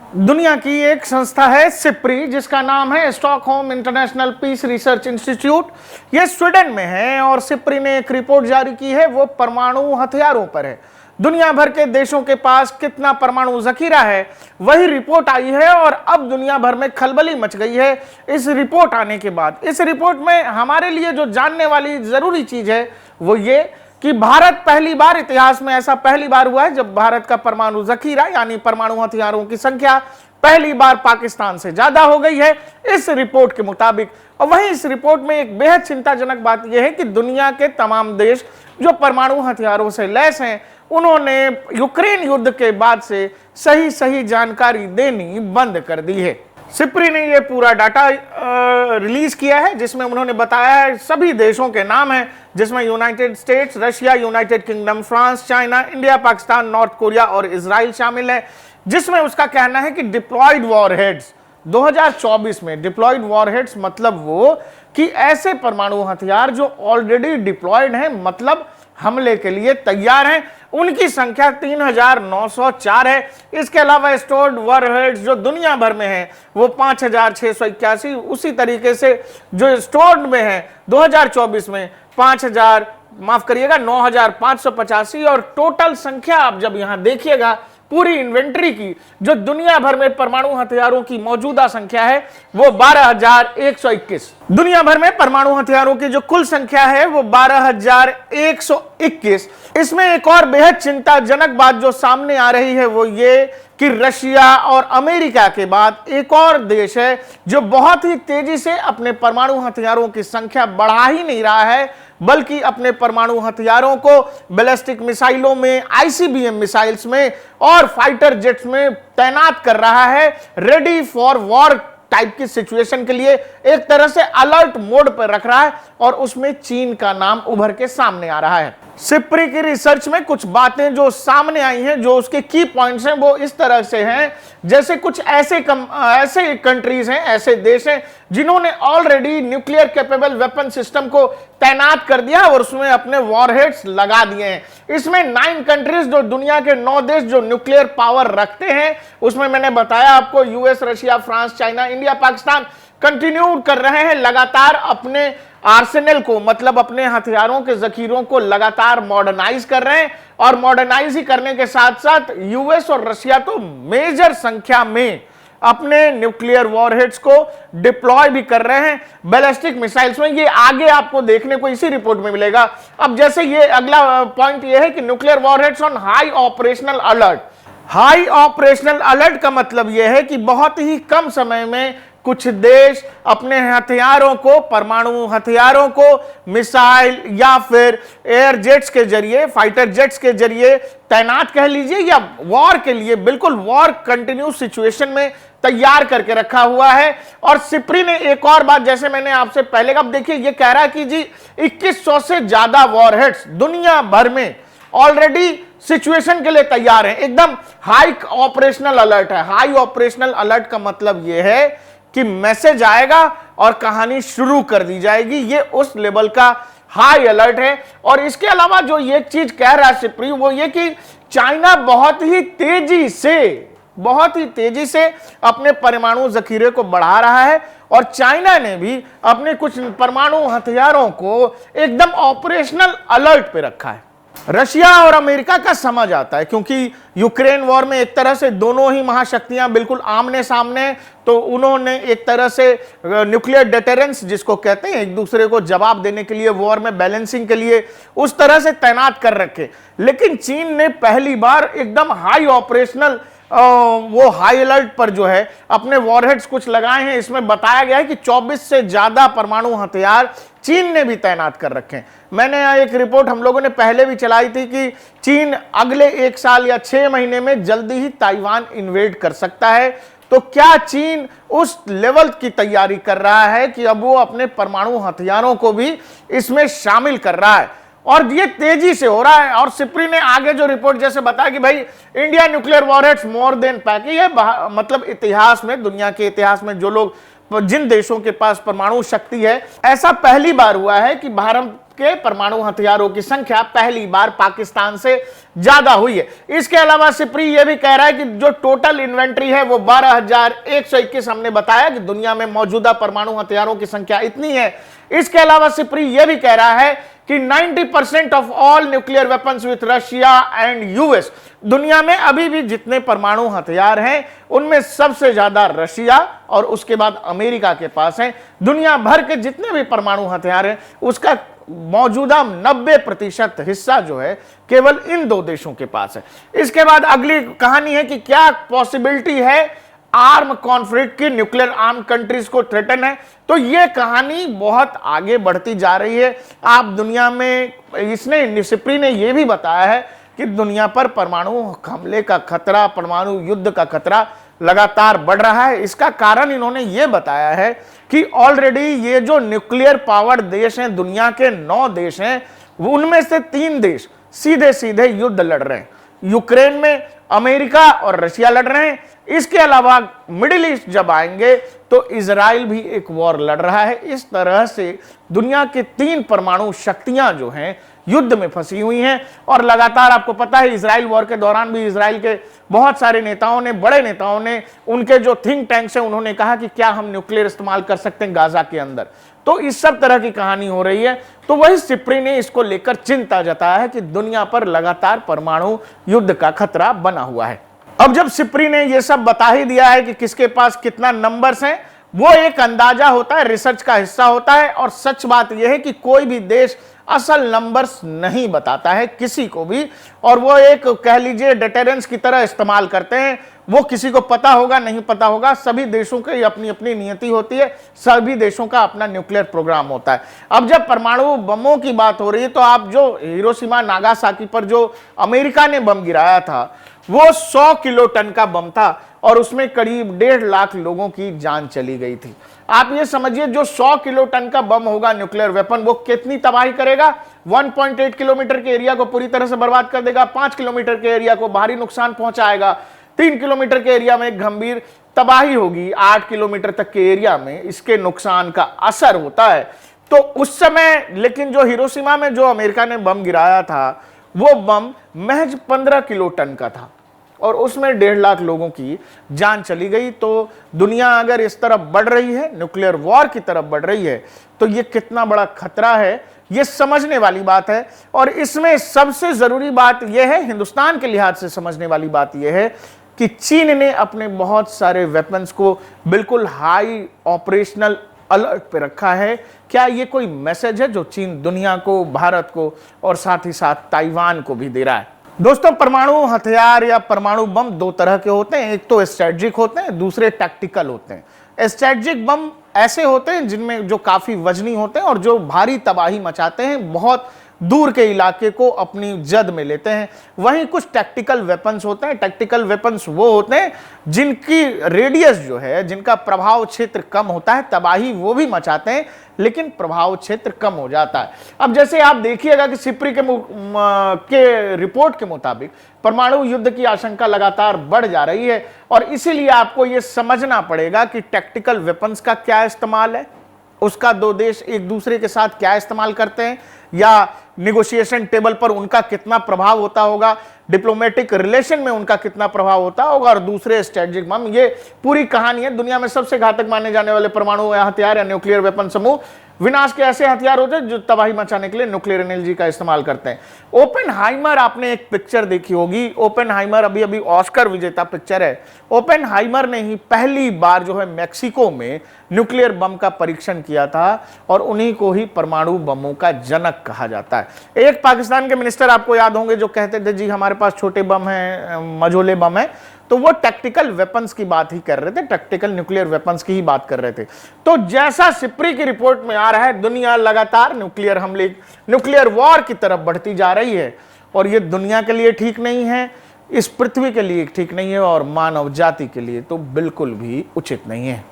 दुनिया की एक संस्था है सिप्री, जिसका नाम है Stockholm International Peace Research Institute. यह स्वीडन में है और सिप्री ने एक रिपोर्ट जारी की है, वो परमाणु हथियारों पर है। दुनिया भर के देशों के पास कितना परमाणु जखीरा है, वही रिपोर्ट आई है और अब दुनिया भर में खलबली मच गई है इस रिपोर्ट आने के बाद। इस रिपोर्ट में हमारे लिए जो जानने वाली जरूरी चीज है वो ये कि भारत पहली बार, इतिहास में ऐसा पहली बार हुआ है जब भारत का परमाणु जखीरा यानी परमाणु हथियारों की संख्या पहली बार पाकिस्तान से ज्यादा हो गई है इस रिपोर्ट के मुताबिक। और वहीं इस रिपोर्ट में एक बेहद चिंताजनक बात यह है कि दुनिया के तमाम देश जो परमाणु हथियारों से लैस हैं, उन्होंने यूक्रेन युद्ध के बाद से सही जानकारी देनी बंद कर दी है। सिप्री ने यह पूरा डाटा रिलीज किया है, जिसमें उन्होंने बताया है सभी देशों के नाम हैं, जिसमें United states, Russia, United kingdom, France, China, India, Pakistan, north Korea और इजराइल शामिल है। जिसमें उसका कहना है कि डिप्लॉयड वॉरहेड्स 2024 में, डिप्लॉयड वॉरहेड्स मतलब वो कि ऐसे परमाणु हथियार जो ऑलरेडी डिप्लॉयड हैं, मतलब हमले के लिए तैयार हैं, उनकी संख्या 3904 है। इसके अलावा स्टोर्ड वॉरहेड्स जो दुनिया भर में है वो 5681। उसी तरीके से जो स्टोर्ड में है 2024 में 9585 और टोटल संख्या आप जब यहां देखिएगा पूरी इन्वेंट्री की, जो दुनिया भर में परमाणु हथियारों की मौजूदा संख्या है वो 12121। दुनिया भर में परमाणु हथियारों की जो कुल संख्या है वो 12121। इसमें एक और बेहद चिंताजनक बात जो सामने आ रही है वो ये कि रशिया और अमेरिका के बाद एक और देश है जो बहुत ही तेजी से अपने परमाणु हथियारों की संख्या बढ़ा ही नहीं रहा है, बल्कि अपने परमाणु हथियारों को बैलिस्टिक मिसाइलों में, आईसीबीएम मिसाइल्स में और फाइटर जेट्स में तैनात कर रहा है, रेडी फॉर वॉर टाइप की सिचुएशन के लिए एक तरह से अलर्ट मोड पर रख रहा है और उसमें चीन का नाम उभर के सामने आ रहा है। सिप्री की रिसर्च में कुछ बातें जो सामने आई हैं, जो उसके की पॉइंट्स हैं, वो इस तरह से हैं जैसे कुछ ऐसे कंट्रीज हैं, ऐसे देश हैं जिन्होंने already nuclear capable weapon system को तैनात कर दिया और उसमें अपने वॉरहेड्स लगा दिए हैं। इसमें 9 कंट्रीज, जो दुनिया के 9 देश जो न्यूक्लियर पावर रखते हैं, उसमें मैंने बताया आपको US, Russia, France, China, India, Pakistan continue कर रहे हैं लगातार अपने आर्सेनल को, मतलब अपने हथियारों के जखीरों को लगातार मॉडर्नाइज कर रहे हैं। और मॉडर्नाइज ही करने के साथ साथ यूएस और रशिया तो मेजर संख्या में अपने न्यूक्लियर वॉरहेड्स को डिप्लॉय भी कर रहे हैं बैलिस्टिक मिसाइल्स में। ये आगे आपको देखने को इसी रिपोर्ट में मिलेगा। अब जैसे ये अगला पॉइंट ये है कि nuclear warheads on high operational alert. High operational alert का मतलब यह है कि बहुत ही कम समय में कुछ देश अपने हथियारों को, परमाणु हथियारों को मिसाइल या फिर एयर जेट्स के जरिए, फाइटर जेट्स के जरिए तैनात कह लीजिए, या वॉर के लिए बिल्कुल वॉर कंटिन्यू सिचुएशन में तैयार करके रखा हुआ है। और सिप्री ने एक और बात, जैसे मैंने आपसे पहले कब देखिए, ये कह रहा है कि जी 2100 से ज्यादा वॉरहेड्स दुनिया भर में ऑलरेडी सिचुएशन के लिए तैयार हैं, एकदम हाई ऑपरेशनल अलर्ट है। हाई ऑपरेशनल अलर्ट का मतलब यह है कि मैसेज आएगा और कहानी शुरू कर दी जाएगी। ये उस लेवल का हाई अलर्ट है। और इसके अलावा जो ये चीज कह रहा है सिप्री, वो ये कि चाइना बहुत ही तेजी से अपने परमाणु जखीरे को बढ़ा रहा है और चाइना ने भी अपने कुछ परमाणु हथियारों को एकदम ऑपरेशनल अलर्ट पे रखा है। रशिया और अमेरिका का समझ आता है, क्योंकि यूक्रेन वॉर में एक तरह से दोनों ही महाशक्तियां बिल्कुल आमने सामने, तो उन्होंने एक तरह से न्यूक्लियर डिटरेंस जिसको कहते हैं, एक दूसरे को जवाब देने के लिए, वॉर में बैलेंसिंग के लिए उस तरह से तैनात कर रखे। लेकिन चीन ने पहली बार एकदम हाई ऑपरेशनल, वो हाई अलर्ट पर जो है अपने वॉरहेड्स कुछ लगाए हैं। इसमें बताया गया है कि 24 से ज्यादा परमाणु हथियार चीन ने भी तैनात कर रखे हैं। मैंने एक रिपोर्ट हम लोगों ने पहले भी चलाई थी कि चीन अगले 1 साल या 6 महीने में जल्दी ही ताइवान इन्वेड कर सकता है। तो क्या चीन उस लेवल की तैयारी कर रहा है कि अब वो अपने परमाणु हथियारों को भी इसमें शामिल कर रहा है? और ये तेजी से हो रहा है। और सिप्री ने आगे जो रिपोर्ट जैसे बताया कि भाई India nuclear warheads more than pack, ये मतलब इतिहास में, दुनिया के इतिहास में जो लोग, जिन देशों के पास परमाणु शक्ति है, ऐसा पहली बार हुआ है कि भारत के परमाणु हथियारों की संख्या पहली बार पाकिस्तान से ज्यादा हुई है। इसके अलावा सिप्री यह भी कह रहा है कि जो टोटल इन्वेंट्री है वो 12,121 हमने बताया कि दुनिया में मौजूदा परमाणु हथियारों की संख्या इतनी है। इसके अलावा सिप्री यह भी कह रहा है कि 90% of all nuclear weapons with Russia and US, दुनिया में अभी भी जितने परमाणु हथियार हैं उनमें सबसे ज्यादा रशिया और उसके बाद अमेरिका के पास है। दुनिया भर के जितने भी परमाणु हथियार हैं उसका मौजूदा 90% हिस्सा जो है केवल इन दो देशों के पास है। इसके बाद अगली कहानी है कि क्या पॉसिबिलिटी है आर्म कॉन्फ्लिक्ट की, न्यूक्लियर आर्म कंट्रीज को थ्रेटन है। तो यह कहानी बहुत आगे बढ़ती जा रही है। आप दुनिया में इसने सिप्री ने यह भी बताया है कि दुनिया पर परमाणु हमले का खतरा, परमाणु युद्ध का खतरा लगातार बढ़ रहा है। इसका कारण इन्होंने यह बताया है कि ऑलरेडी ये जो न्यूक्लियर पावर्ड देश हैं, दुनिया के 9 देश हैं, उनमें से 3 देश सीधे सीधे युद्ध लड़ रहे हैं। यूक्रेन में अमेरिका और रशिया लड़ रहे हैं। इसके अलावा मिडिल ईस्ट जब आएंगे तो इजराइल भी एक वॉर लड़ रहा है। इस तरह से दुनिया के 3 परमाणु शक्तियां जो हैं युद्ध में फंसी हुई हैं और लगातार आपको पता है इजराइल वॉर के दौरान भी इजराइल के बहुत सारे नेताओं ने, बड़े नेताओं ने, उनके जो थिंक टैंक्स हैं उन्होंने कहा कि क्या हम न्यूक्लियर इस्तेमाल कर सकते हैं गाजा के अंदर। तो इस सब तरह की कहानी हो रही है। तो वही सिप्री ने इसको लेकर चिंता जताया है कि दुनिया पर लगातार परमाणु युद्ध का खतरा बना हुआ है। अब जब सिप्री ने यह सब बता ही दिया है कि किसके पास कितना नंबर्स हैं, वो एक अंदाजा होता है, रिसर्च का हिस्सा होता है। और सच बात यह है कि कोई भी देश असल नंबर्स नहीं बताता है किसी को भी, और वो एक कह लीजिए डिटेरेंस की तरह इस्तेमाल करते हैं। वो किसी को पता होगा नहीं पता होगा, सभी देशों की अपनी अपनी नियति होती है, सभी देशों का अपना न्यूक्लियर प्रोग्राम होता है। अब जब परमाणु बमों की बात हो रही है तो आप जो हिरोशिमा नागासाकी पर जो अमेरिका ने बम गिराया था वो 100 किलो टन का बम था और उसमें करीब 1.5 लाख लोगों की जान चली गई थी। आप ये समझिए जो 100 किलो टन का बम होगा न्यूक्लियर वेपन, वो कितनी तबाही करेगा। 1.8 किलोमीटर के एरिया को पूरी तरह से बर्बाद कर देगा, 5 किलोमीटर के एरिया को भारी नुकसान पहुंचाएगा, 3 किलोमीटर के एरिया में गंभीर तबाही होगी, 8 किलोमीटर तक के एरिया में इसके नुकसान का असर होता है। तो उस समय लेकिन जो हिरोशिमा में जो अमेरिका ने बम गिराया था वो बम महज 15 किलो टन का था और उसमें 1.5 लाख लोगों की जान चली गई। तो दुनिया अगर इस तरफ बढ़ रही है, न्यूक्लियर वॉर की तरफ बढ़ रही है, तो ये कितना बड़ा खतरा है ये समझने वाली बात है। और इसमें सबसे जरूरी बात यह है, हिंदुस्तान के लिहाज से समझने वाली बात यह है कि चीन ने अपने बहुत सारे वेपन्स को बिल्कुल हाई ऑपरेशनल अलर्ट पे रखा है। क्या ये कोई मैसेज है जो चीन दुनिया को, भारत को और साथ ही साथ ताइवान को भी दे रहा है? दोस्तों, परमाणु हथियार या परमाणु बम 2 तरह के होते हैं। एक तो स्ट्रेटेजिक होते हैं, दूसरे टैक्टिकल होते हैं। स्ट्रेटेजिक बम ऐसे होते हैं जिनमें जो काफी वजनी होते हैं और जो भारी तबाही मचाते हैं, बहुत दूर के इलाके को अपनी जद में लेते हैं। वहीं कुछ टैक्टिकल वेपन्स होते हैं। टैक्टिकल वेपन्स वो होते हैं जिनकी रेडियस जो है, जिनका प्रभाव क्षेत्र कम होता है, तबाही वो भी मचाते हैं लेकिन प्रभाव क्षेत्र कम हो जाता है। अब जैसे आप देखिएगा कि सिप्री के रिपोर्ट के मुताबिक परमाणु युद्ध की आशंका लगातार बढ़ जा रही है और इसीलिए आपको यह समझना पड़ेगा कि टैक्टिकल वेपन्स का क्या इस्तेमाल है, उसका 2 देश एक दूसरे के साथ क्या इस्तेमाल करते हैं या निगोशिएशन टेबल पर उनका कितना प्रभाव होता होगा, डिप्लोमेटिक रिलेशन में उनका कितना प्रभाव होता होगा, और दूसरे स्ट्रेटेजिक बम। ये पूरी कहानी है। दुनिया में सबसे घातक माने जाने वाले परमाणु हथियार या न्यूक्लियर वेपन समूह विनाश के ऐसे हथियार होते हैं जो तबाही मचाने के लिए न्यूक्लियर एनर्जी का इस्तेमाल करते हैं। ओपेनहाइमर, आपने एक पिक्चर देखी होगी, ओपेनहाइमर अभी अभी ऑस्कर विजेता पिक्चर है। ओपेनहाइमर ने ही पहली बार जो है मेक्सिको में न्यूक्लियर बम का परीक्षण किया था और उन्हीं को ही परमाणु बमों का जनक कहा जाता है। एक पाकिस्तान के मिनिस्टर आपको याद होंगे जो कहते थे जी हमारे पास छोटे बम हैं, मझोले बम हैं, तो वो टैक्टिकल वेपन्स की बात ही कर रहे थे, टैक्टिकल न्यूक्लियर वेपन्स की ही बात कर रहे थे। तो जैसा सिप्री की रिपोर्ट में आ रहा है, दुनिया लगातार न्यूक्लियर हमले, न्यूक्लियर वॉर की तरफ बढ़ती जा रही है और ये दुनिया के लिए ठीक नहीं है, इस पृथ्वी के लिए ठीक नहीं है और मानव जाति के लिए तो बिल्कुल भी उचित नहीं है।